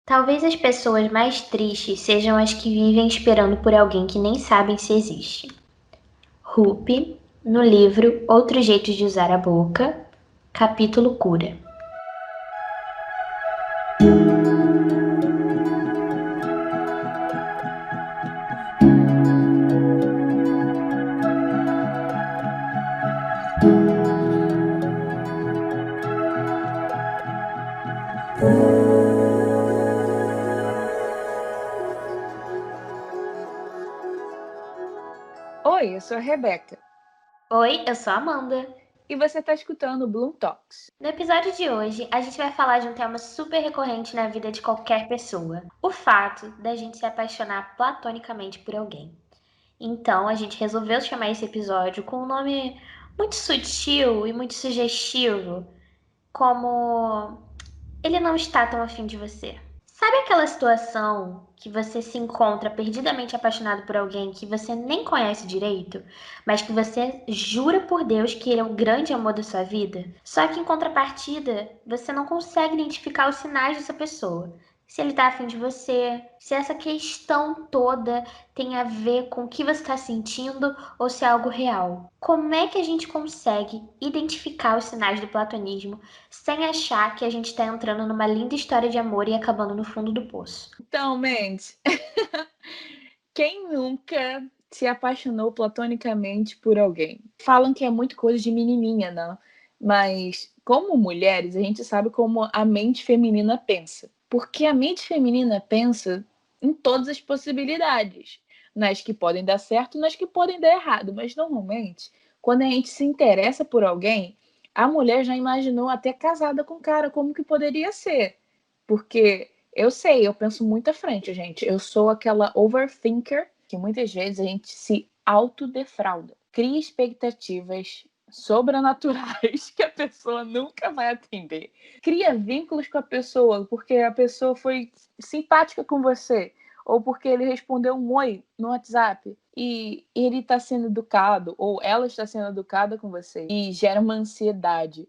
Talvez as pessoas mais tristes sejam as que vivem esperando por alguém que nem sabem se existe. Rupi, no livro Outros Jeitos de Usar a Boca, capítulo Cura. Oi, eu sou a Rebeca Oi, eu sou a Amanda. e você está escutando o Bloom Talks. No episódio de hoje, a gente vai falar de um tema super recorrente na vida de qualquer pessoa: o fato da gente se apaixonar platonicamente por alguém. Então, a gente resolveu chamar esse episódio com um nome muito sutil e muito sugestivo, como Ele Não Está Tão Afim de Você. Sabe aquela situação que você se encontra perdidamente apaixonado por alguém que você nem conhece direito, mas que você jura por Deus que ele é o grande amor da sua vida? Só que em contrapartida, você não consegue identificar os sinais dessa pessoa. Se ele tá afim de você, se essa questão toda tem a ver com o que você está sentindo ou se é algo real. Como é que a gente consegue identificar os sinais do platonismo sem achar que a gente tá entrando numa linda história de amor e acabando no fundo do poço? Então, Mendes, quem nunca se apaixonou platonicamente por alguém? Falam que é muito coisa de menininha, não? Mas, como mulheres, a gente sabe como a mente feminina pensa. Porque a mente feminina pensa em todas as possibilidades. Nas que podem dar certo e nas que podem dar errado. Mas, normalmente, quando a gente se interessa por alguém, a mulher já imaginou até casada com o cara, como que poderia ser. Porque eu sei, eu penso muito à frente, gente. Eu sou aquela overthinker que muitas vezes a gente se autodefrauda. Cria expectativas sobrenaturais que a pessoa nunca vai atender. Cria vínculos com a pessoa porque a pessoa foi simpática com você ou porque ele respondeu um oi no WhatsApp e ele está sendo educado ou ela está sendo educada com você e gera uma ansiedade.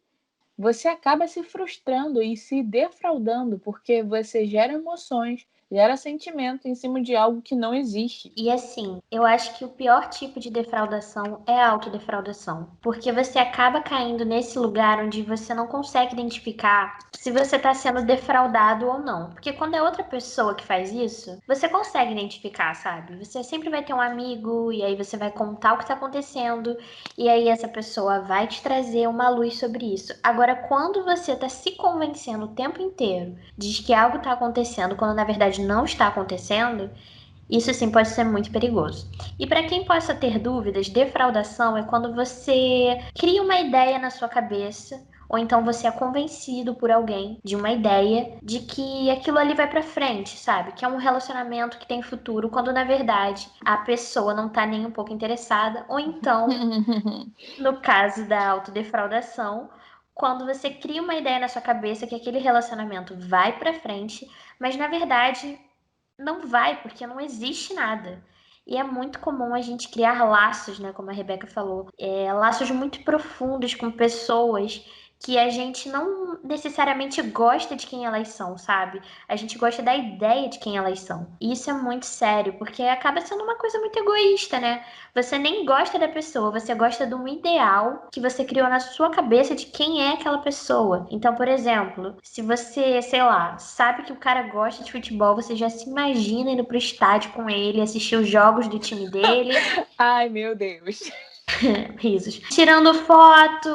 Você acaba se frustrando e se defraudando porque você gera emoções, gera sentimento em cima de algo que não existe. E assim, eu acho que o pior tipo de defraudação é a autodefraudação, porque você acaba caindo nesse lugar onde você não consegue identificar se você está sendo defraudado ou não. Porque quando é outra pessoa que faz isso, você consegue identificar, sabe? Você sempre vai ter um amigo e aí você vai contar o que está acontecendo e aí essa pessoa vai te trazer uma luz sobre isso. Agora, quando você está se convencendo o tempo inteiro de que algo está acontecendo quando na verdade não está acontecendo, isso sim pode ser muito perigoso. E para quem possa ter dúvidas, defraudação é quando você cria uma ideia na sua cabeça, ou então você é convencido por alguém de uma ideia de que aquilo ali vai para frente, sabe? Que é um relacionamento que tem futuro, quando na verdade a pessoa não tá nem um pouco interessada, ou então, no caso da autodefraudação, quando você cria uma ideia na sua cabeça que aquele relacionamento vai para frente, mas na verdade não vai, porque não existe nada. E é muito comum a gente criar laços, né? Como a Rebeca falou, laços muito profundos com pessoas que a gente não necessariamente gosta de quem elas são, sabe? A gente gosta da ideia de quem elas são. E isso é muito sério, porque acaba sendo uma coisa muito egoísta, né? Você nem gosta da pessoa, você gosta de um ideal que você criou na sua cabeça de quem é aquela pessoa. Então, por exemplo, se você, sei lá, sabe que o cara gosta de futebol, você já se imagina indo pro estádio com ele, assistir os jogos do time dele. Ai, meu Deus. Risos. Tirando foto,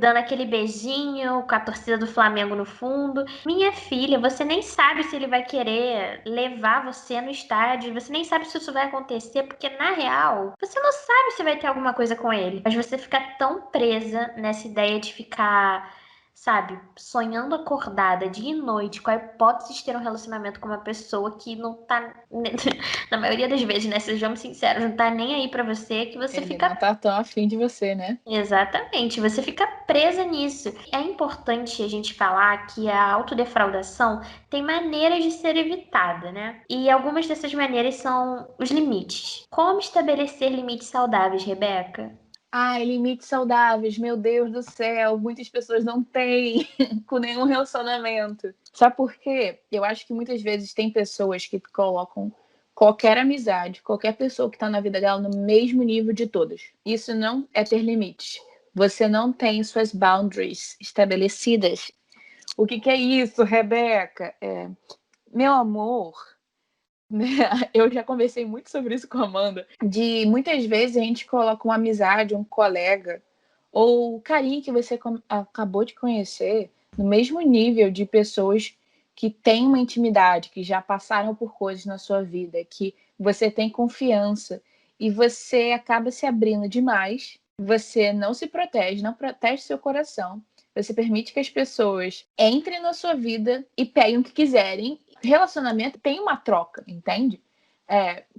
dando aquele beijinho com a torcida do Flamengo no fundo. Minha filha, você nem sabe se ele vai querer levar você no estádio, você nem sabe se isso vai acontecer, porque na real, você não sabe se vai ter alguma coisa com ele. Mas você fica tão presa nessa ideia de ficar, sabe, sonhando acordada dia e noite com a hipótese de ter um relacionamento com uma pessoa que não tá, na maioria das vezes, né, sejamos sinceros, não tá nem aí pra você, que você Ele fica. não tá tão afim de você, né? Exatamente, você fica presa nisso. É importante a gente falar que a autodefraudação tem maneiras de ser evitada, né? E algumas dessas maneiras são os limites. Como estabelecer limites saudáveis, Rebeca? Ai, limites saudáveis, meu Deus do céu, muitas pessoas não têm com nenhum relacionamento. Sabe por quê? Eu acho que muitas vezes tem pessoas que colocam qualquer amizade, qualquer pessoa que está na vida dela no mesmo nível de todas. Isso não é ter limites. Você não tem suas boundaries estabelecidas. O que é isso, Rebeca? Meu amor, né? Eu já conversei muito sobre isso com a Amanda, de muitas vezes a gente coloca uma amizade, um colega, ou o carinho que você acabou de conhecer no mesmo nível de pessoas que têm uma intimidade, que já passaram por coisas na sua vida, que você tem confiança e você acaba se abrindo demais, você não se protege, não protege seu coração, você permite que as pessoas entrem na sua vida e peguem o que quiserem. Relacionamento tem uma troca, entende?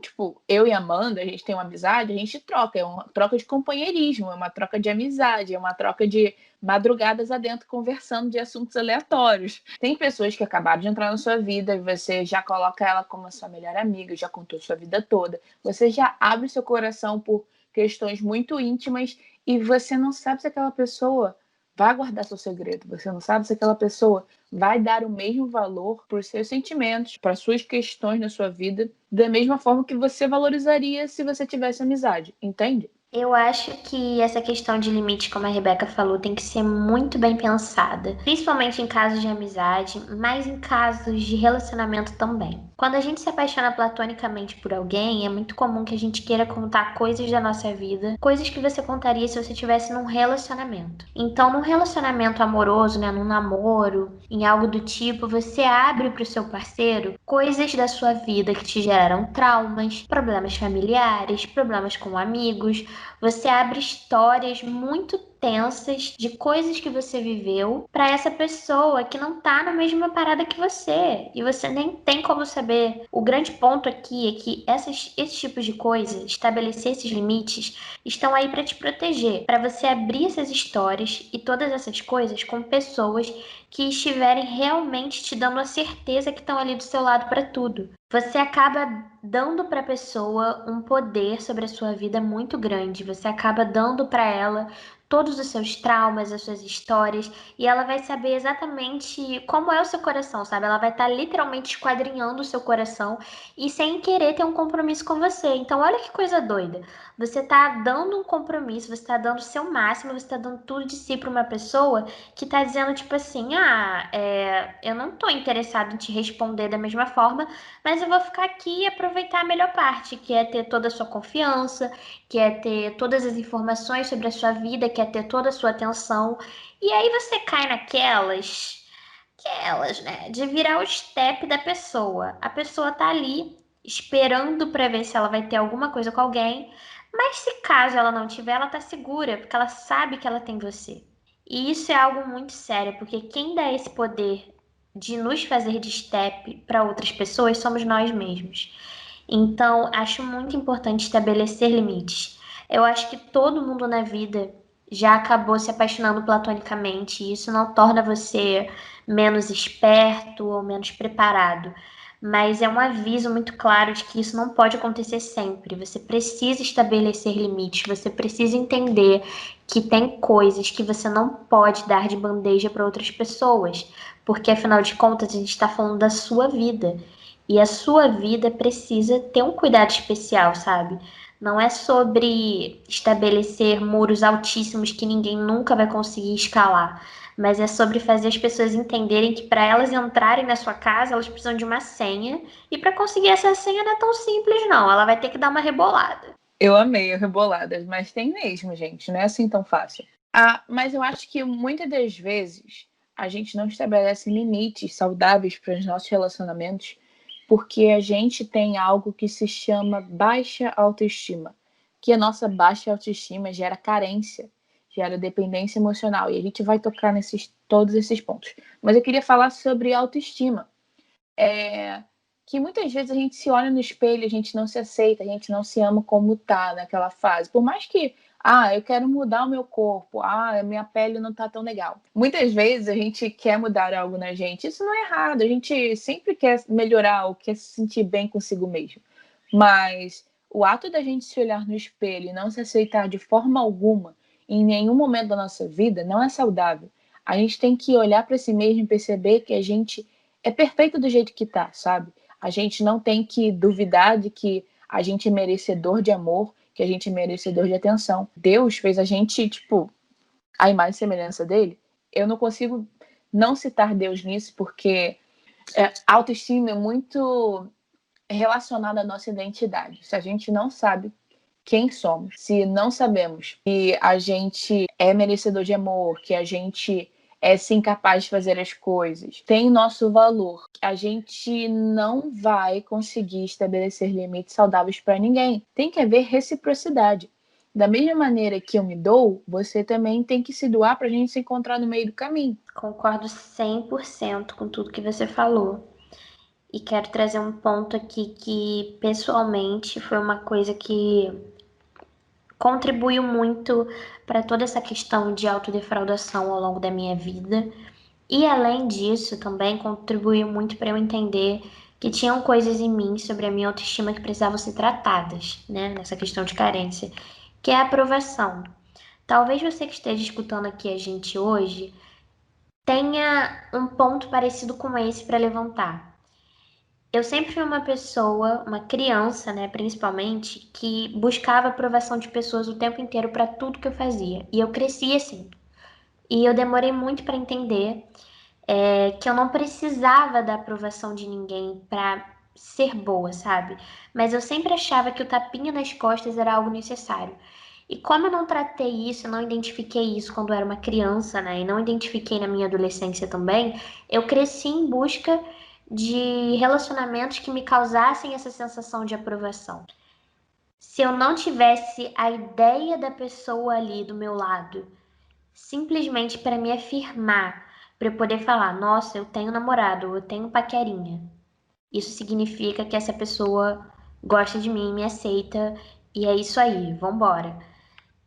Tipo, eu e a Amanda, a gente tem uma amizade, a gente troca, é uma troca de companheirismo, é uma troca de amizade, é uma troca de madrugadas adentro conversando de assuntos aleatórios. Tem pessoas que acabaram de entrar na sua vida e você já coloca ela como a sua melhor amiga, já contou sua vida toda, você já abre seu coração por questões muito íntimas e você não sabe se aquela pessoa vai guardar seu segredo, você não sabe se aquela pessoa vai dar o mesmo valor para os seus sentimentos, para as suas questões na sua vida, da mesma forma que você valorizaria se você tivesse amizade, entende? Eu acho que essa questão de limite, como a Rebeca falou, tem que ser muito bem pensada, principalmente em casos de amizade, mas em casos de relacionamento também. Quando a gente se apaixona platonicamente por alguém, é muito comum que a gente queira contar coisas da nossa vida, coisas que você contaria se você estivesse num relacionamento. Então, num relacionamento amoroso, né, num namoro, em algo do tipo, você abre para o seu parceiro coisas da sua vida que te geraram traumas, problemas familiares, problemas com amigos. Você abre histórias muito tensas de coisas que você viveu para essa pessoa que não tá na mesma parada que você. E você nem tem como saber. O grande ponto aqui é que esses tipos de coisas, estabelecer esses limites, estão aí para te proteger, para você abrir essas histórias e todas essas coisas com pessoas que estiverem realmente te dando a certeza que estão ali do seu lado para tudo. Você acaba dando para a pessoa um poder sobre a sua vida muito grande. Você acaba dando para ela todos os seus traumas, as suas histórias, e ela vai saber exatamente como é o seu coração, sabe? Ela vai estar literalmente esquadrinhando o seu coração e sem querer ter um compromisso com você. Então, olha que coisa doida. Você tá dando um compromisso, você tá dando o seu máximo, você tá dando tudo de si para uma pessoa que tá dizendo, tipo assim, eu não tô interessado em te responder da mesma forma, mas eu vou ficar aqui e aproveitar a melhor parte, que é ter toda a sua confiança, que é ter todas as informações sobre a sua vida, que é ter toda a sua atenção. E aí você cai aquelas, né, de virar o step da pessoa. A pessoa tá ali esperando para ver se ela vai ter alguma coisa com alguém, mas se caso ela não tiver, ela tá segura, porque ela sabe que ela tem você. E isso é algo muito sério, porque quem dá esse poder de nos fazer de step para outras pessoas somos nós mesmos. Então, acho muito importante estabelecer limites. Eu acho que todo mundo na vida já acabou se apaixonando platonicamente, e isso não torna você menos esperto ou menos preparado. Mas é um aviso muito claro de que isso não pode acontecer sempre. Você precisa estabelecer limites, você precisa entender que tem coisas que você não pode dar de bandeja para outras pessoas, porque afinal de contas a gente está falando da sua vida. E a sua vida precisa ter um cuidado especial, sabe? Não é sobre estabelecer muros altíssimos que ninguém nunca vai conseguir escalar, mas é sobre fazer as pessoas entenderem que para elas entrarem na sua casa, elas precisam de uma senha, e para conseguir essa senha não é tão simples, não. Ela vai ter que dar uma rebolada. Eu amei a rebolada, mas tem mesmo, gente, não é assim tão fácil. Mas eu acho que muitas das vezes a gente não estabelece limites saudáveis para os nossos relacionamentos porque a gente tem algo que se chama baixa autoestima, que a nossa baixa autoestima gera carência, gera dependência emocional, e a gente vai tocar todos esses pontos. Mas eu queria falar sobre autoestima. Que muitas vezes a gente se olha no espelho, a gente não se aceita, a gente não se ama como tá naquela fase. Por mais que, eu quero mudar o meu corpo, a minha pele não tá tão legal. Muitas vezes a gente quer mudar algo na gente. Isso não é errado, a gente sempre quer melhorar ou quer se sentir bem consigo mesmo. Mas O ato da gente se olhar no espelho e não se aceitar de forma alguma, em nenhum momento da nossa vida, não é saudável. A gente tem que olhar para si mesmo e perceber que a gente é perfeito do jeito que tá, sabe? A gente não tem que duvidar de que a gente é merecedor de amor, que a gente é merecedor de atenção. Deus fez a gente, tipo, a imagem e semelhança dele. Eu não consigo não citar Deus nisso, porque autoestima é muito relacionada à nossa identidade. Se a gente não sabe quem somos, se não sabemos que a gente é merecedor de amor, que a gente é sim capaz de fazer as coisas, tem nosso valor, a gente não vai conseguir estabelecer limites saudáveis para ninguém. Tem que haver reciprocidade. Da mesma maneira que eu me dou, você também tem que se doar para a gente se encontrar no meio do caminho. Concordo 100% com tudo que você falou. E quero trazer um ponto aqui que, pessoalmente, foi uma coisa que contribuiu muito para toda essa questão de autodefraudação ao longo da minha vida. E, além disso, também contribuiu muito para eu entender que tinham coisas em mim sobre a minha autoestima que precisavam ser tratadas, né? Nessa questão de carência, que é a aprovação. Talvez você que esteja escutando aqui a gente hoje tenha um ponto parecido com esse para levantar. Eu sempre fui uma pessoa, uma criança, né, principalmente, que buscava aprovação de pessoas o tempo inteiro para tudo que eu fazia. E eu cresci assim. E eu demorei muito para entender que eu não precisava da aprovação de ninguém para ser boa, sabe? Mas eu sempre achava que o tapinha nas costas era algo necessário. E como eu não tratei isso, eu não identifiquei isso quando eu era uma criança, né? E não identifiquei na minha adolescência também, eu cresci em busca de relacionamentos que me causassem essa sensação de aprovação. Se eu não tivesse a ideia da pessoa ali do meu lado, simplesmente para me afirmar, para eu poder falar, nossa, eu tenho namorado, eu tenho paquerinha. Isso significa que essa pessoa gosta de mim, me aceita e é isso aí, vambora.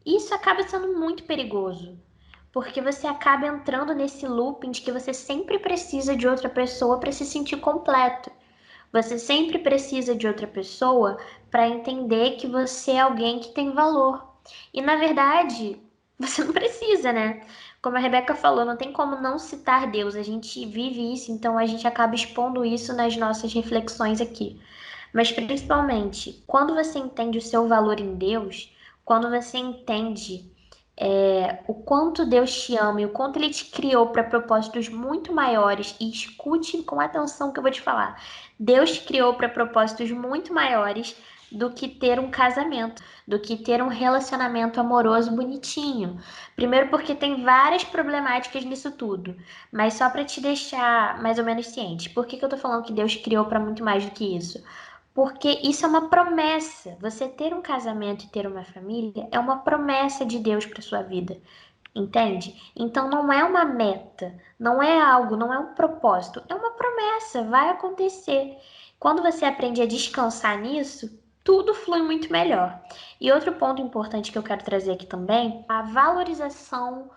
Isso acaba sendo muito perigoso, porque você acaba entrando nesse looping de que você sempre precisa de outra pessoa para se sentir completo. Você sempre precisa de outra pessoa para entender que você é alguém que tem valor. E na verdade, você não precisa, né? Como a Rebeca falou, não tem como não citar Deus. A gente vive isso, então a gente acaba expondo isso nas nossas reflexões aqui. Mas principalmente, quando você entende o seu valor em Deus, quando você entende o quanto Deus te ama e o quanto Ele te criou para propósitos muito maiores, e escute com atenção o que eu vou te falar. Deus te criou para propósitos muito maiores do que ter um casamento, do que ter um relacionamento amoroso bonitinho. Primeiro porque tem várias problemáticas nisso tudo, mas só para te deixar mais ou menos ciente. Por que eu tô falando que Deus criou para muito mais do que isso? Porque isso é uma promessa. Você ter um casamento e ter uma família é uma promessa de Deus para sua vida, entende? Então não é uma meta, não é algo, não é um propósito, é uma promessa, vai acontecer. Quando você aprende a descansar nisso, tudo flui muito melhor. E outro ponto importante que eu quero trazer aqui também, a valorização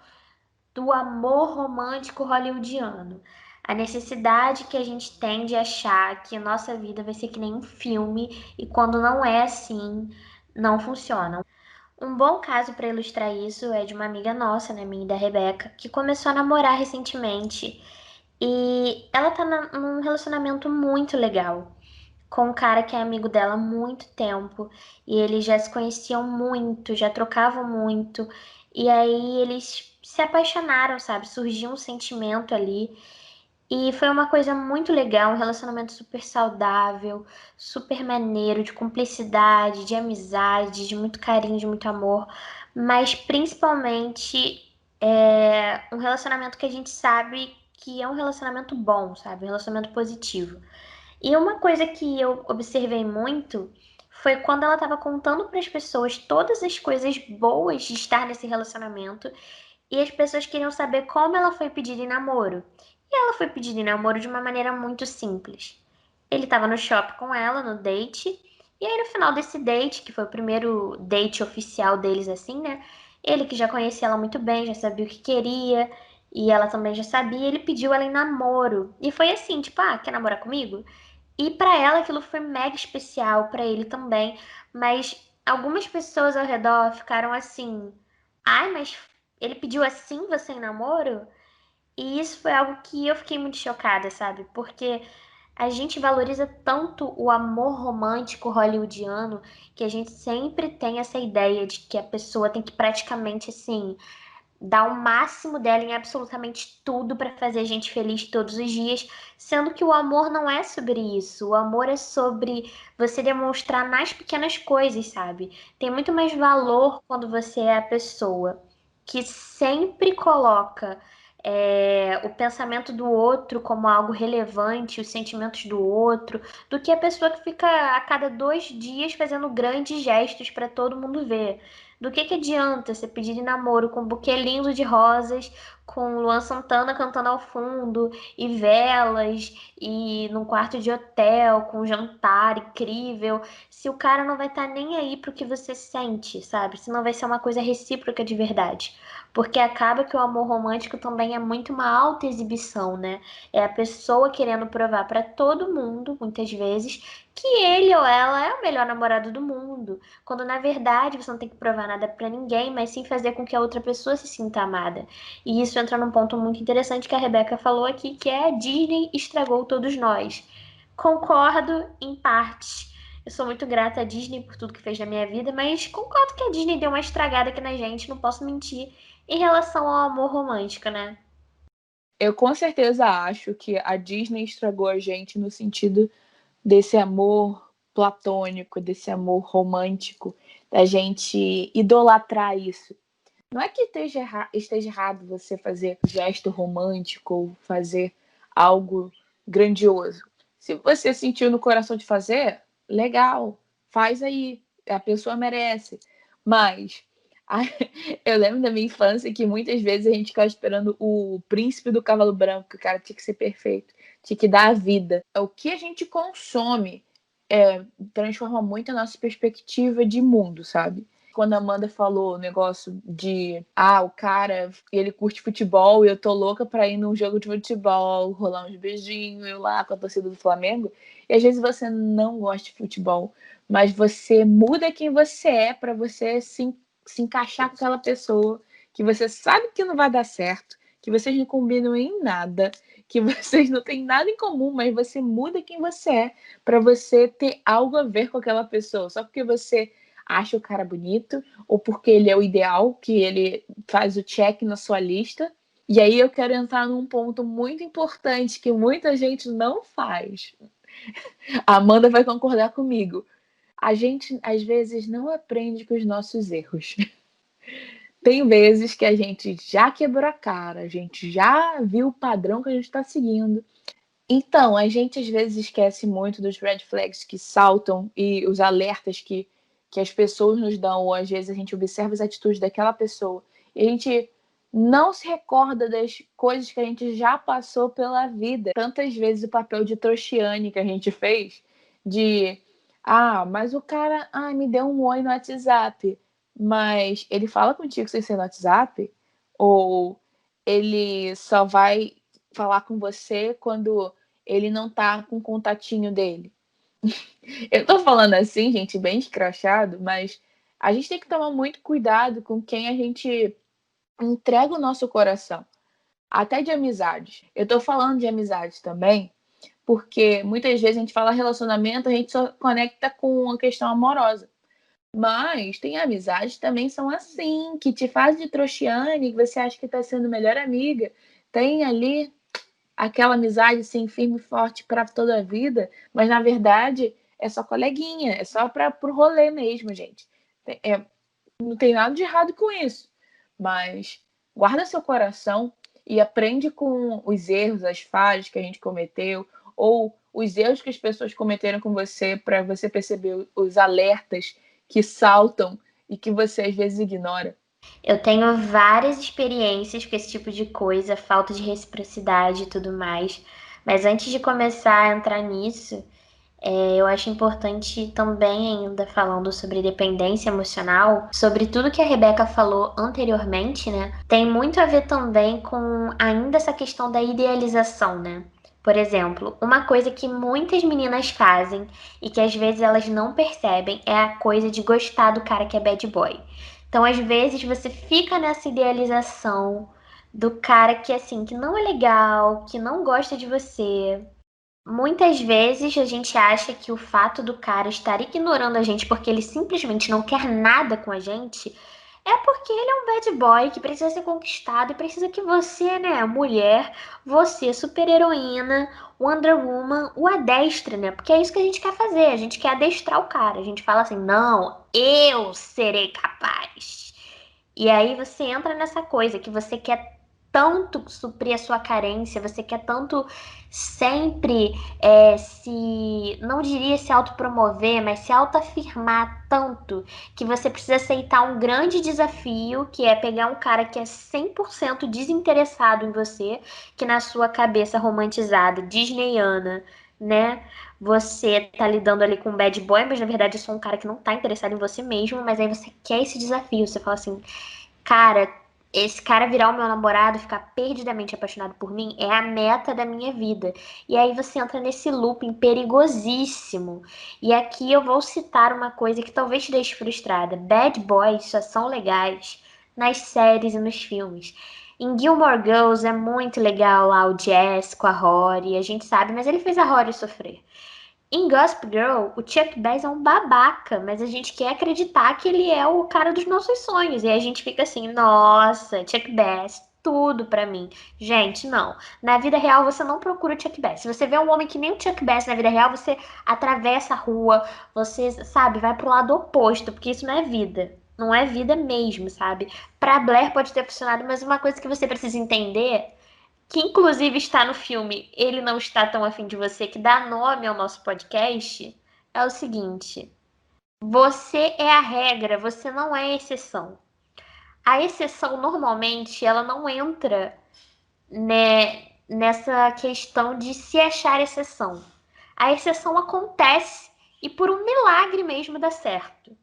do amor romântico hollywoodiano. A necessidade que a gente tem de achar que a nossa vida vai ser que nem um filme e quando não é assim, não funciona. Um bom caso para ilustrar isso é de uma amiga nossa, né, minha e da Rebeca, que começou a namorar recentemente e ela tá num relacionamento muito legal com um cara que é amigo dela há muito tempo e eles já se conheciam muito, já trocavam muito e aí eles se apaixonaram, sabe? Surgiu um sentimento ali e foi uma coisa muito legal, um relacionamento super saudável, super maneiro, de cumplicidade, de amizade, de muito carinho, de muito amor, mas principalmente um relacionamento que a gente sabe que é um relacionamento bom, sabe? Um relacionamento positivo. E uma coisa que eu observei muito foi quando ela estava contando para as pessoas todas as coisas boas de estar nesse relacionamento e as pessoas queriam saber como ela foi pedida em namoro. E ela foi pedida em namoro de uma maneira muito simples. Ele estava no shopping com ela, no date, e aí no final desse date, que foi o primeiro date oficial deles assim, né? Ele que já conhecia ela muito bem, já sabia o que queria, e ela também já sabia, ele pediu ela em namoro. E foi assim, tipo, ah, quer namorar comigo? E pra ela aquilo foi mega especial, pra ele também. Mas algumas pessoas ao redor ficaram assim: ai, mas ele pediu assim você em namoro? E isso foi algo que eu fiquei muito chocada, sabe? Porque a gente valoriza tanto o amor romântico hollywoodiano que a gente sempre tem essa ideia de que a pessoa tem que praticamente assim dar o máximo dela em absolutamente tudo para fazer a gente feliz todos os dias, sendo que o amor não é sobre isso. O amor é sobre você demonstrar nas pequenas coisas, sabe? Tem muito mais valor quando você é a pessoa que sempre coloca o pensamento do outro como algo relevante, os sentimentos do outro, do que a pessoa que fica a cada 2 dias fazendo grandes gestos para todo mundo ver. Do que adianta você pedir em namoro com um buquê lindo de rosas, com Luan Santana cantando ao fundo, e velas, e num quarto de hotel, com um jantar incrível, se o cara não vai estar nem aí pro que você sente, sabe? Se não vai ser uma coisa recíproca de verdade. Porque acaba que o amor romântico também é muito uma autoexibição, né? É a pessoa querendo provar pra todo mundo, muitas vezes, que ele ou ela é o melhor namorado do mundo. Quando na verdade você não tem que provar nada pra ninguém, mas sim fazer com que a outra pessoa se sinta amada. E isso entra num ponto muito interessante que a Rebeca falou aqui, que é a Disney estragou todos nós. Concordo em parte. Eu sou muito grata à Disney por tudo que fez na minha vida, mas concordo que a Disney deu uma estragada aqui na gente, não posso mentir, em relação ao amor romântico, né? Eu com certeza acho que a Disney estragou a gente no sentido desse amor platônico, desse amor romântico, da gente idolatrar isso. Não é que esteja errado você fazer gesto romântico ou fazer algo grandioso. Se você sentiu no coração de fazer, legal, faz aí, a pessoa merece. Mas eu lembro da minha infância que muitas vezes a gente ficava esperando o príncipe do cavalo branco, que o cara tinha que ser perfeito, tinha que dar a vida. O que a gente consome transforma muito a nossa perspectiva de mundo, sabe? Quando a Amanda falou o negócio de o cara, ele curte futebol e eu tô louca pra ir num jogo de futebol, rolar uns beijinhos, eu lá com a torcida do Flamengo. E às vezes você não gosta de futebol, mas você muda quem você é pra você se encaixar com aquela pessoa que você sabe que não vai dar certo, que vocês não combinam em nada, que vocês não têm nada em comum, mas você muda quem você é pra você ter algo a ver com aquela pessoa, só porque você acha o cara bonito, ou porque ele é o ideal, que ele faz o check na sua lista. E aí eu quero entrar num ponto muito importante que muita gente não faz. A Amanda vai concordar comigo. A gente, às vezes, não aprende com os nossos erros. Tem vezes que a gente já quebrou a cara, a gente já viu o padrão que a gente está seguindo. Então, a gente às vezes esquece muito dos red flags que saltam e os alertas que as pessoas nos dão, ou às vezes a gente observa as atitudes daquela pessoa e a gente não se recorda das coisas que a gente já passou pela vida. Tantas vezes o papel de trouxiane que a gente fez, de mas o cara me deu um oi no WhatsApp, mas ele fala contigo sem ser no WhatsApp? Ou ele só vai falar com você quando ele não tá com o contatinho dele? Eu tô falando assim, gente, bem escrachado, mas a gente tem que tomar muito cuidado com quem a gente entrega o nosso coração, até de amizades. Eu tô falando de amizades também, porque muitas vezes a gente fala relacionamento, a gente só conecta com uma questão amorosa. Mas tem amizades que também são assim, que te fazem de trouxiane, que você acha que tá sendo melhor amiga. Tem ali aquela amizade assim, firme e forte para toda a vida, mas na verdade é só coleguinha, é só para pro rolê mesmo, gente. Não tem nada de errado com isso, mas guarda seu coração e aprende com os erros, as falhas que a gente cometeu, ou os erros que as pessoas cometeram com você, para você perceber os alertas que saltam e que você às vezes ignora. Eu tenho várias experiências com esse tipo de coisa, falta de reciprocidade e tudo mais. Mas antes de começar a entrar nisso, eu acho importante também, ainda falando sobre dependência emocional, sobre tudo que a Rebeca falou anteriormente, né? Tem muito a ver também com ainda essa questão da idealização, né? Por exemplo, uma coisa que muitas meninas fazem e que às vezes elas não percebem é a coisa de gostar do cara que é bad boy. Então, às vezes, você fica nessa idealização do cara que, assim, que não é legal, que não gosta de você. Muitas vezes a gente acha que o fato do cara estar ignorando a gente porque ele simplesmente não quer nada com a gente é porque ele é um bad boy que precisa ser conquistado e precisa que você, né, mulher, você, super-heroína, Wonder Woman, o adestre, né? Porque é isso que a gente quer fazer, a gente quer adestrar o cara. A gente fala assim, não, eu serei capaz. E aí você entra nessa coisa que você quer tanto suprir a sua carência, você quer tanto sempre não diria se autopromover, mas se autoafirmar tanto que você precisa aceitar um grande desafio, que é pegar um cara que é 100% desinteressado em você, que na sua cabeça romantizada, disneyana, né? Você tá lidando ali com um bad boy, mas na verdade é só um cara que não tá interessado em você mesmo, mas aí você quer esse desafio, você fala assim, cara, esse cara virar o meu namorado, ficar perdidamente apaixonado por mim, é a meta da minha vida. E aí você entra nesse looping perigosíssimo. E aqui eu vou citar uma coisa que talvez te deixe frustrada. Bad boys só são legais nas séries e nos filmes. Em Gilmore Girls é muito legal lá o Jess com a Rory, a gente sabe, mas ele fez a Rory sofrer. Em Gossip Girl, o Chuck Bass é um babaca, mas a gente quer acreditar que ele é o cara dos nossos sonhos. E aí a gente fica assim, nossa, Chuck Bass, tudo pra mim. Gente, não. Na vida real, você não procura o Chuck Bass. Se você vê um homem que nem o Chuck Bass na vida real, você atravessa a rua, você, sabe, vai pro lado oposto, porque isso não é vida. Não é vida mesmo, sabe? Pra Blair pode ter funcionado, mas uma coisa que você precisa entender que inclusive está no filme Ele Não Está Tão Afim de Você, que dá nome ao nosso podcast, é o seguinte: você é a regra, você não é a exceção. A exceção, normalmente, ela não entra, né, nessa questão de se achar exceção. A exceção acontece e por um milagre mesmo dá certo.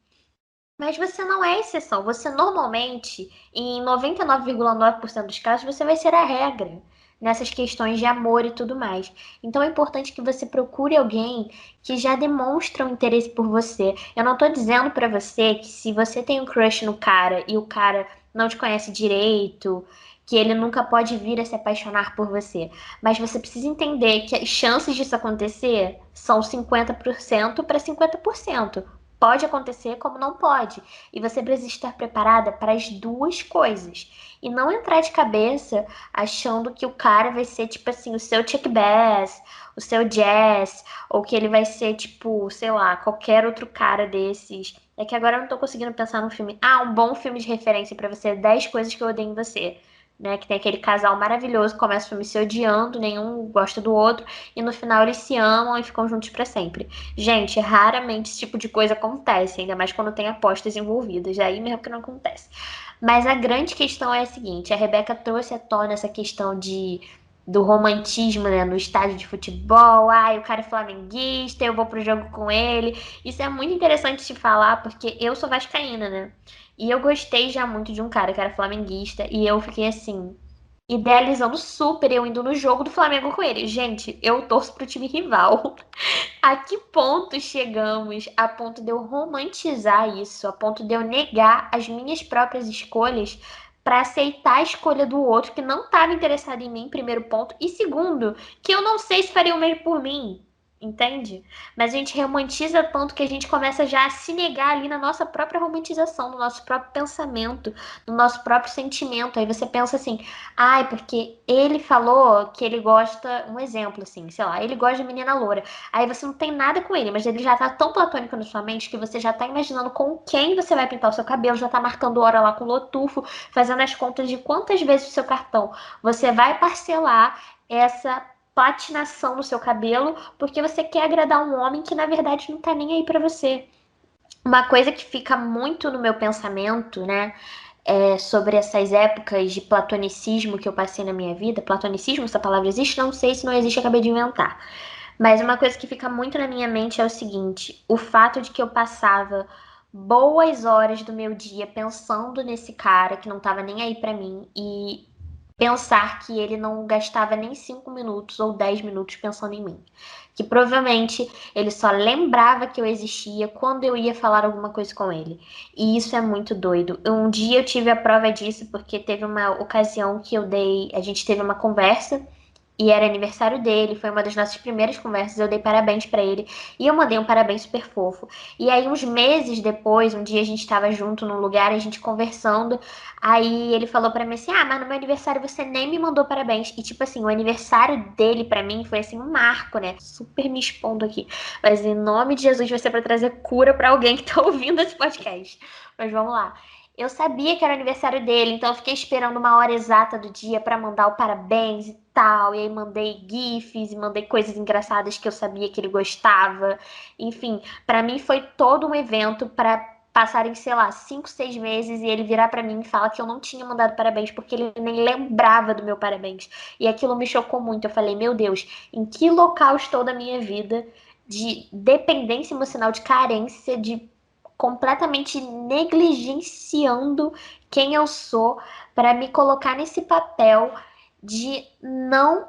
Mas você não é exceção. Você normalmente, em 99,9% dos casos, você vai ser a regra nessas questões de amor e tudo mais. Então é importante que você procure alguém que já demonstra um interesse por você. Eu não tô dizendo pra você que se você tem um crush no cara e o cara não te conhece direito, que ele nunca pode vir a se apaixonar por você. Mas você precisa entender que as chances disso acontecer são 50% para 50%. Pode acontecer como não pode. E você precisa estar preparada para as duas coisas. E não entrar de cabeça achando que o cara vai ser, tipo assim, o seu Chuck Bass, o seu Jazz, ou que ele vai ser, tipo, sei lá, qualquer outro cara desses. É que agora eu não tô conseguindo pensar num filme. Ah, um bom filme de referência para você, 10 coisas que eu odeio em você. Né, que tem aquele casal maravilhoso que começa o filme se odiando, nenhum gosta do outro, e no final eles se amam e ficam juntos para sempre. Gente, raramente esse tipo de coisa acontece, ainda mais quando tem apostas envolvidas, aí mesmo que não acontece. Mas a grande questão é a seguinte, a Rebeca trouxe à tona essa questão do romantismo, né, no estádio de futebol, o cara é flamenguista, eu vou pro jogo com ele. Isso é muito interessante de falar, porque eu sou vascaína, né? E eu gostei já muito de um cara que era flamenguista, e eu fiquei assim, idealizando super eu indo no jogo do Flamengo com ele. Gente, eu torço pro time rival. A que ponto chegamos a ponto de eu romantizar isso, a ponto de eu negar as minhas próprias escolhas para aceitar a escolha do outro que não estava interessado em mim, primeiro ponto, e segundo, que eu não sei se faria o mesmo por mim. Entende? Mas a gente romantiza tanto que a gente começa já a se negar ali na nossa própria romantização, no nosso próprio pensamento, no nosso próprio sentimento. Aí você pensa assim, ai, porque ele falou que ele gosta, um exemplo assim, sei lá, ele gosta de menina loura. Aí você não tem nada com ele, mas ele já tá tão platônico na sua mente que você já tá imaginando com quem você vai pintar o seu cabelo, já tá marcando hora lá com o Lotufo, fazendo as contas de quantas vezes o seu cartão você vai parcelar essa patinação no seu cabelo, porque você quer agradar um homem que na verdade não tá nem aí pra você. Uma coisa que fica muito no meu pensamento, né, sobre essas épocas de platonicismo que eu passei na minha vida. Platonicismo, essa palavra existe? Não sei, se não existe, acabei de inventar. Mas uma coisa que fica muito na minha mente é o seguinte: o fato de que eu passava boas horas do meu dia pensando nesse cara que não tava nem aí pra mim e pensar que ele não gastava nem 5 minutos ou 10 minutos pensando em mim. Que provavelmente ele só lembrava que eu existia quando eu ia falar alguma coisa com ele. E isso é muito doido. Um dia eu tive a prova disso porque teve uma ocasião que a gente teve uma conversa e era aniversário dele, foi uma das nossas primeiras conversas, eu dei parabéns pra ele e eu mandei um parabéns super fofo. E aí uns meses depois, um dia a gente tava junto num lugar, a gente conversando, aí ele falou pra mim assim: "Ah, mas no meu aniversário você nem me mandou parabéns". E tipo assim, o aniversário dele pra mim foi assim um marco, né? Super me expondo aqui. Mas em nome de Jesus vai ser pra trazer cura pra alguém que tá ouvindo esse podcast. Mas vamos lá. Eu sabia que era aniversário dele, então eu fiquei esperando uma hora exata do dia pra mandar o parabéns e tal. E aí mandei GIFs e mandei coisas engraçadas que eu sabia que ele gostava. Enfim, pra mim foi todo um evento pra passarem, sei lá, 5, 6 meses e ele virar pra mim e falar que eu não tinha mandado parabéns porque ele nem lembrava do meu parabéns. E aquilo me chocou muito. Eu falei, meu Deus, em que local estou da minha vida de dependência emocional, de carência, de completamente negligenciando quem eu sou para me colocar nesse papel de não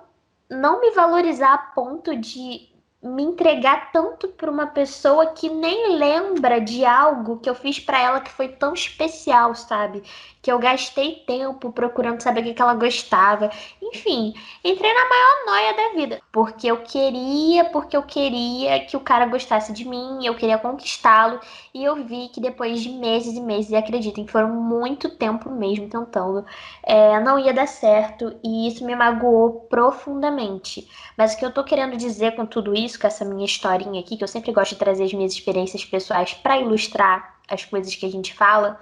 me valorizar a ponto de me entregar tanto para uma pessoa que nem lembra de algo que eu fiz para ela que foi tão especial, sabe? Que eu gastei tempo procurando saber o que ela gostava. Enfim, entrei na maior noia da vida, porque eu queria que o cara gostasse de mim, eu queria conquistá-lo, e eu vi que depois de meses e meses, e acreditem, foram muito tempo mesmo tentando, não ia dar certo, e isso me magoou profundamente. Mas o que eu tô querendo dizer com tudo isso, com essa minha historinha aqui, que eu sempre gosto de trazer as minhas experiências pessoais para ilustrar as coisas que a gente fala,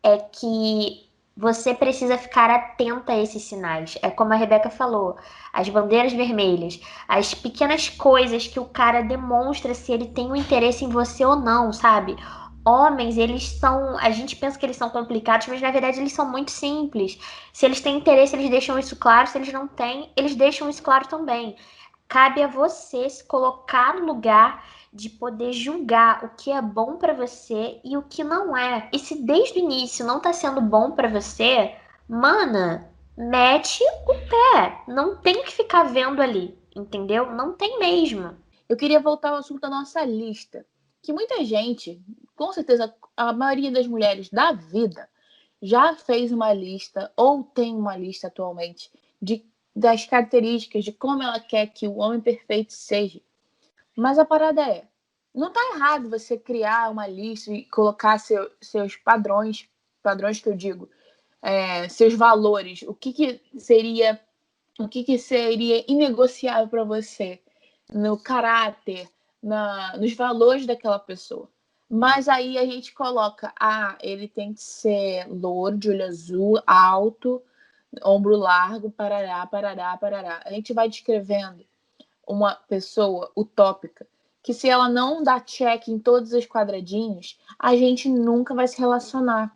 é que você precisa ficar atenta a esses sinais. É como a Rebeca falou, as bandeiras vermelhas, as pequenas coisas que o cara demonstra se ele tem um interesse em você ou não, sabe? Homens, eles são. A gente pensa que eles são complicados, mas na verdade eles são muito simples. Se eles têm interesse, eles deixam isso claro. Se eles não têm, eles deixam isso claro também. Cabe a você se colocar no lugar de poder julgar o que é bom pra você e o que não é. E se desde o início não tá sendo bom pra você, mana, mete o pé. Não tem que ficar vendo ali, entendeu? Não tem mesmo. Eu queria voltar ao assunto da nossa lista, que muita gente, com certeza a maioria das mulheres da vida, já fez uma lista ou tem uma lista atualmente das características de como ela quer que o homem perfeito seja. Mas a parada é, não tá errado você criar uma lista e colocar seus padrões que eu digo, seus valores, o que seria inegociável para você no caráter, nos valores daquela pessoa. Mas aí a gente coloca, ele tem que ser louro, de olho azul, alto, ombro largo, parará, parará, parará. A gente vai descrevendo uma pessoa utópica que se ela não dá check em todos os quadradinhos, a gente nunca vai se relacionar.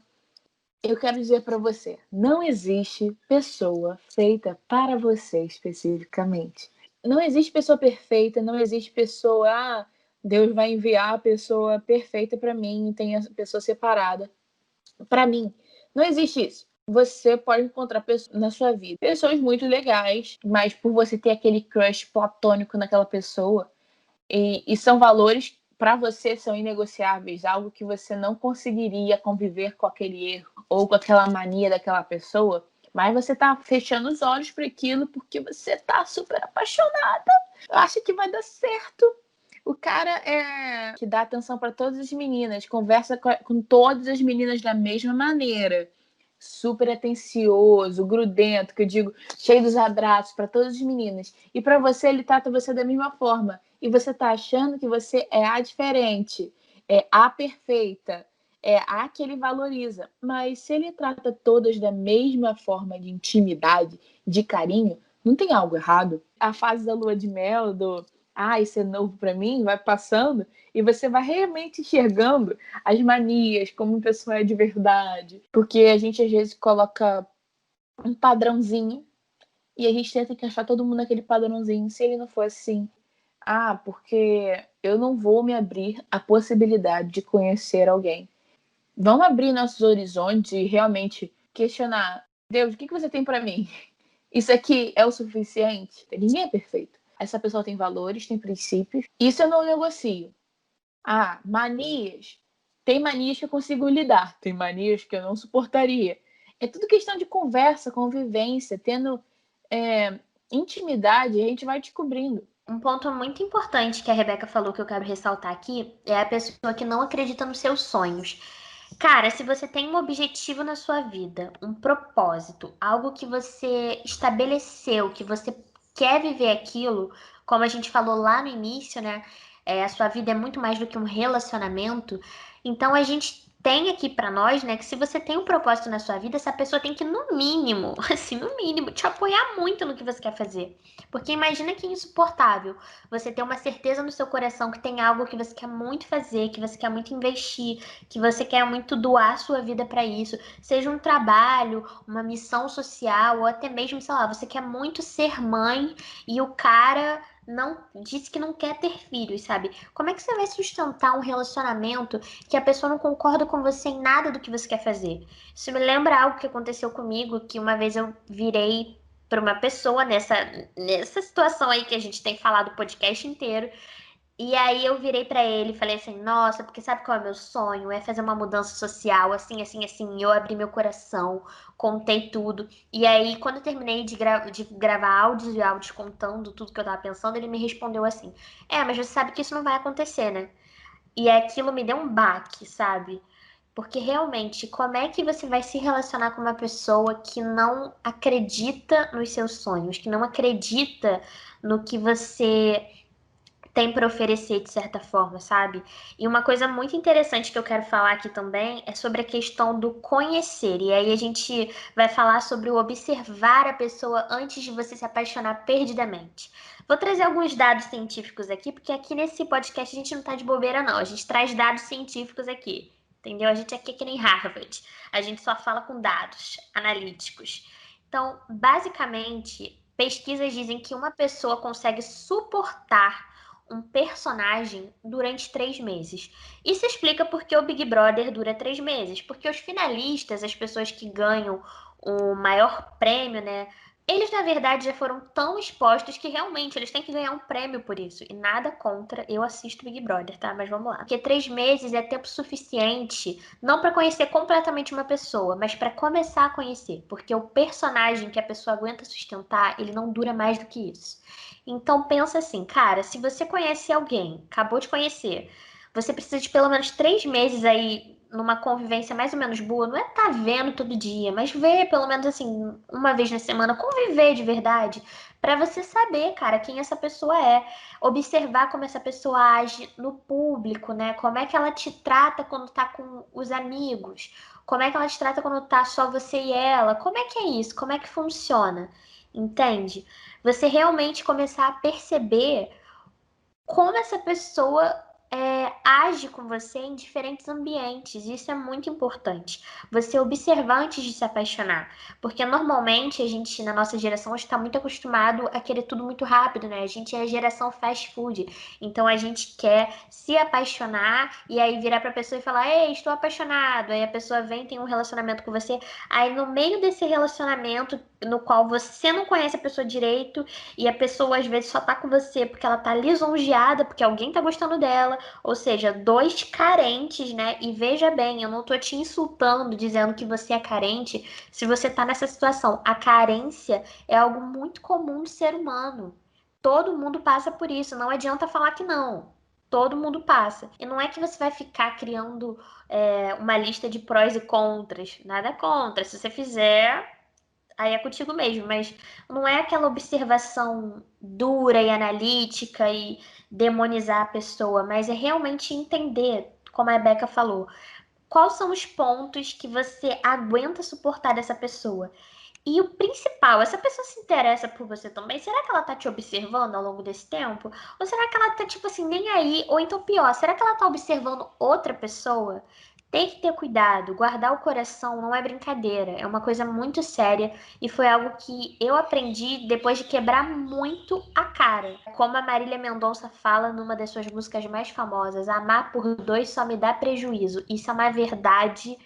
Eu quero dizer para você, não existe pessoa feita para você especificamente. Não existe pessoa perfeita, não existe pessoa, Deus vai enviar a pessoa perfeita para mim, tem a pessoa separada. Para mim, não existe isso. Você pode encontrar na sua vida pessoas muito legais, mas por você ter aquele crush platônico naquela pessoa, e são valores para você são inegociáveis, algo que você não conseguiria conviver com aquele erro ou com aquela mania daquela pessoa, mas você tá fechando os olhos para aquilo porque você tá super apaixonada, acha que vai dar certo. O cara é que dá atenção para todas as meninas, conversa com todas as meninas da mesma maneira, super atencioso, grudento, que eu digo, cheio dos abraços para todas as meninas. E para você, ele trata você da mesma forma. E você tá achando que você é a diferente, é a perfeita, é a que ele valoriza. Mas se ele trata todas da mesma forma de intimidade, de carinho, não tem algo errado. A fase da lua de mel, isso é novo para mim, vai passando e você vai realmente enxergando as manias, como a pessoa é de verdade. Porque a gente às vezes coloca um padrãozinho e a gente tenta encaixar todo mundo naquele padrãozinho. Se ele não for assim, porque eu não vou me abrir à possibilidade de conhecer alguém. Vamos abrir nossos horizontes e realmente questionar: Deus, o que você tem para mim? Isso aqui é o suficiente? Ninguém é perfeito. Essa pessoa tem valores, tem princípios. Isso eu não negocio. Ah, manias. Tem manias que eu consigo lidar. Tem manias que eu não suportaria. É tudo questão de conversa, convivência, tendo intimidade, a gente vai descobrindo. Um ponto muito importante que a Rebeca falou que eu quero ressaltar aqui é a pessoa que não acredita nos seus sonhos. Cara, se você tem um objetivo na sua vida, um propósito, algo que você estabeleceu, que você quer viver aquilo, como a gente falou lá no início, né? A sua vida é muito mais do que um relacionamento. Então a gente tem aqui pra nós, né, que se você tem um propósito na sua vida, essa pessoa tem que, no mínimo, assim, no mínimo, te apoiar muito no que você quer fazer. Porque imagina que é insuportável você ter uma certeza no seu coração que tem algo que você quer muito fazer, que você quer muito investir, que você quer muito doar sua vida para isso, seja um trabalho, uma missão social, ou até mesmo, sei lá, você quer muito ser mãe e o cara não disse que não quer ter filhos, sabe? Como é que você vai sustentar um relacionamento que a pessoa não concorda com você em nada do que você quer fazer? Isso me lembra algo que aconteceu comigo, que uma vez eu virei para uma pessoa nessa situação aí que a gente tem falado o podcast inteiro. E aí eu virei pra ele e falei assim, nossa, porque sabe qual é o meu sonho? É fazer uma mudança social, assim, assim, assim. Eu abri meu coração, contei tudo. E aí, quando eu terminei de gravar áudios e áudios contando tudo que eu tava pensando, ele me respondeu assim, mas você sabe que isso não vai acontecer, né? E aquilo me deu um baque, sabe? Porque realmente, como é que você vai se relacionar com uma pessoa que não acredita nos seus sonhos, que não acredita no que você tem para oferecer de certa forma, sabe? E uma coisa muito interessante que eu quero falar aqui também é sobre a questão do conhecer. E aí a gente vai falar sobre o observar a pessoa antes de você se apaixonar perdidamente. Vou trazer alguns dados científicos aqui, porque aqui nesse podcast a gente não tá de bobeira, não. A gente traz dados científicos aqui. Entendeu? A gente aqui é que nem Harvard. A gente só fala com dados analíticos. Então, basicamente, pesquisas dizem que uma pessoa consegue suportar um personagem durante 3 meses. Isso explica porque o Big Brother dura 3 meses. Porque os finalistas, as pessoas que ganham o maior prêmio, né? Eles, na verdade, já foram tão expostos que realmente eles têm que ganhar um prêmio por isso. E nada contra, eu assisto Big Brother, tá? Mas vamos lá. Porque 3 meses é tempo suficiente, não para conhecer completamente uma pessoa, mas para começar a conhecer. Porque o personagem que a pessoa aguenta sustentar, ele não dura mais do que isso. Então pensa assim, cara, se você conhece alguém, acabou de conhecer, você precisa de pelo menos 3 meses aí numa convivência mais ou menos boa. Não é tá vendo todo dia, mas ver pelo menos assim, uma vez na semana, conviver de verdade, pra você saber, cara, quem essa pessoa é. Observar como essa pessoa age no público, né? Como é que ela te trata quando tá com os amigos. Como é que ela te trata quando tá só você e ela? Como é que é isso? Como é que funciona? Entende? Você realmente começar a perceber como essa pessoa age com você em diferentes ambientes. Isso é muito importante. Você observar antes de se apaixonar. Porque normalmente a gente, na nossa geração, está muito acostumado a querer tudo muito rápido, né? A gente é a geração fast food. Então a gente quer se apaixonar e aí virar pra pessoa e falar: Ei, estou apaixonado. Aí a pessoa vem, tem um relacionamento com você. Aí no meio desse relacionamento, no qual você não conhece a pessoa direito, e a pessoa às vezes só tá com você porque ela tá lisonjeada, porque alguém tá gostando dela. Ou seja, dois carentes, né? E veja bem, eu não tô te insultando dizendo que você é carente se você tá nessa situação. A carência é algo muito comum do ser humano. Todo mundo passa por isso, não adianta falar que não. Todo mundo passa. E não é que você vai ficar criando uma lista de prós e contras. Nada contra. Se você fizer, aí é contigo mesmo, mas não é aquela observação dura e analítica e demonizar a pessoa, mas é realmente entender, como a Rebeca falou, quais são os pontos que você aguenta suportar dessa pessoa. E o principal, essa pessoa se interessa por você também? Será que ela tá te observando ao longo desse tempo? Ou será que ela tá, tipo assim, nem aí? Ou então pior, será que ela tá observando outra pessoa? Tem que ter cuidado, guardar o coração não é brincadeira, é uma coisa muito séria e foi algo que eu aprendi depois de quebrar muito a cara. Como a Marília Mendonça fala numa das suas músicas mais famosas, amar por dois só me dá prejuízo. Isso é uma verdade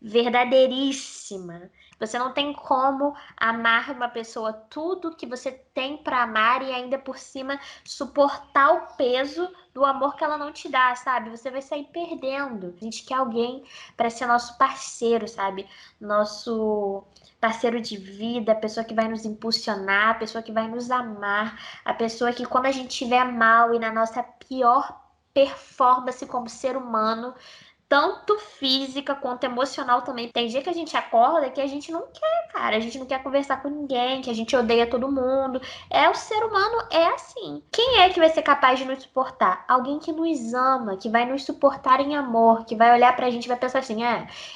verdadeiríssima. Você não tem como amar uma pessoa tudo que você tem para amar e ainda por cima suportar o peso do amor que ela não te dá, sabe? Você vai sair perdendo. A gente quer alguém para ser nosso parceiro, sabe? Nosso parceiro de vida, a pessoa que vai nos impulsionar, a pessoa que vai nos amar, a pessoa que quando a gente estiver mal e na nossa pior performance como ser humano, tanto física quanto emocional também. Tem dia que a gente acorda que a gente não quer, cara. A gente não quer conversar com ninguém, que a gente odeia todo mundo. O ser humano é assim. Quem é que vai ser capaz de nos suportar? Alguém que nos ama, que vai nos suportar em amor, que vai olhar pra gente e vai pensar assim: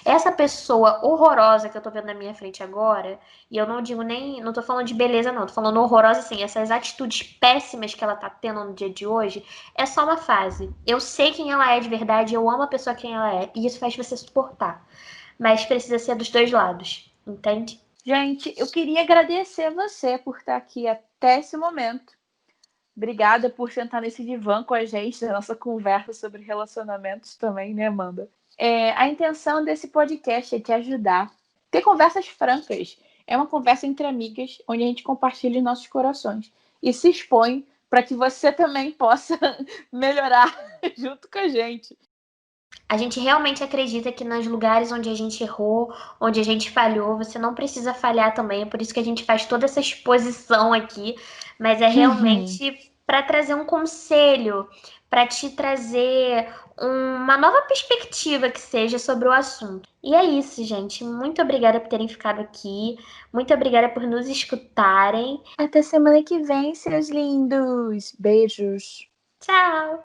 essa pessoa horrorosa que eu tô vendo na minha frente agora, e eu não digo nem, não tô falando de beleza, não, tô falando horrorosa assim, essas atitudes péssimas que ela tá tendo no dia de hoje, é só uma fase. Eu sei quem ela é de verdade, eu amo a pessoa quem ela é, e isso faz você suportar. Mas precisa ser dos dois lados, entende? Gente, eu queria agradecer você por estar aqui até esse momento. Obrigada por sentar nesse divã com a gente, na nossa conversa sobre relacionamentos também, né, Amanda? A intenção desse podcast é te ajudar. Ter conversas francas. É uma conversa entre amigas, onde a gente compartilha os nossos corações. E se expõe para que você também possa melhorar junto com a gente. A gente realmente acredita que nos lugares onde a gente errou, onde a gente falhou, você não precisa falhar também. É por isso que a gente faz toda essa exposição aqui. Mas é realmente para trazer um conselho, para te trazer uma nova perspectiva que seja sobre o assunto. E é isso, gente. Muito obrigada por terem ficado aqui. Muito obrigada por nos escutarem. Até semana que vem, seus lindos. Beijos. Tchau!